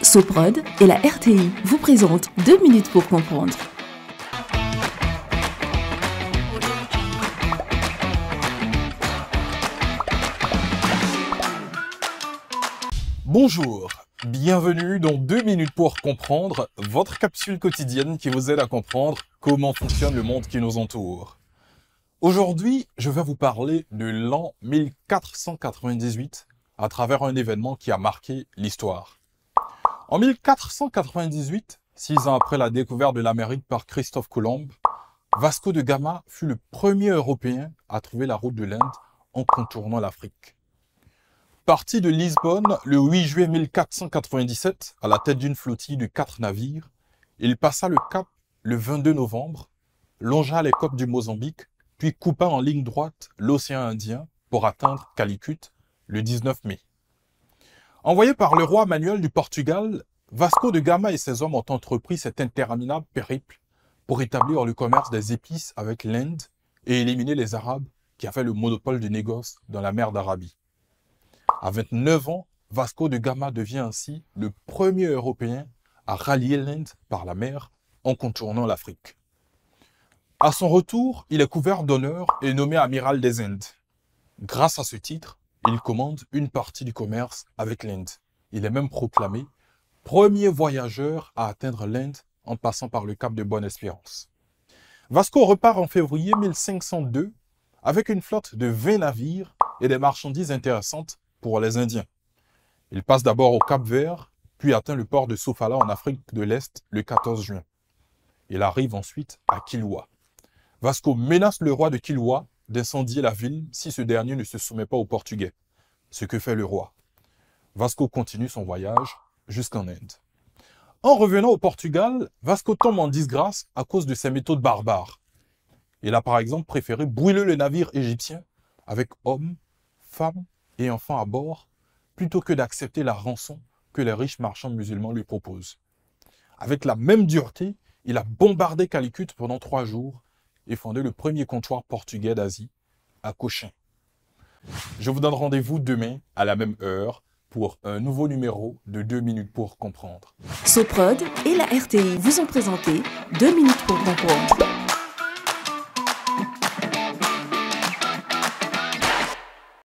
Soprod et la RTI vous présentent 2 minutes pour comprendre. Bonjour, bienvenue dans 2 minutes pour comprendre, votre capsule quotidienne qui vous aide à comprendre comment fonctionne le monde qui nous entoure. Aujourd'hui, je vais vous parler de l'an 1498 à travers un événement qui a marqué l'histoire. En 1498, 6 ans après la découverte de l'Amérique par Christophe Colomb, Vasco de Gama fut le premier Européen à trouver la route de l'Inde en contournant l'Afrique. Parti de Lisbonne le 8 juillet 1497 à la tête d'une flottille de 4 navires, il passa le Cap le 22 novembre, longea les côtes du Mozambique, puis coupa en ligne droite l'océan Indien pour atteindre Calicut le 19 mai. Envoyé par le roi Manuel du Portugal, Vasco de Gama et ses hommes ont entrepris cet interminable périple pour établir le commerce des épices avec l'Inde et éliminer les Arabes qui avaient le monopole du négoce dans la mer d'Arabie. À 29 ans, Vasco de Gama devient ainsi le premier Européen à rallier l'Inde par la mer en contournant l'Afrique. À son retour, il est couvert d'honneur et nommé amiral des Indes. Grâce à ce titre, il commande une partie du commerce avec l'Inde. Il est même proclamé premier voyageur à atteindre l'Inde en passant par le cap de Bonne-Espérance. Vasco repart en février 1502 avec une flotte de 20 navires et des marchandises intéressantes pour les Indiens. Il passe d'abord au Cap-Vert, puis atteint le port de Sofala en Afrique de l'Est le 14 juin. Il arrive ensuite à Kilwa. Vasco menace le roi de Kilwa d'incendier la ville si ce dernier ne se soumet pas aux Portugais, ce que fait le roi. Vasco continue son voyage jusqu'en Inde. En revenant au Portugal, Vasco tombe en disgrâce à cause de ses méthodes barbares. Il a par exemple préféré brûler le navire égyptien avec hommes, femmes et enfants à bord, plutôt que d'accepter la rançon que les riches marchands musulmans lui proposent. Avec la même dureté, il a bombardé Calicut pendant 3 jours et fondé le premier comptoir portugais d'Asie, à Cochin. Je vous donne rendez-vous demain à la même heure pour un nouveau numéro de 2 minutes pour comprendre. Soprod et la RTI vous ont présenté 2 minutes pour comprendre.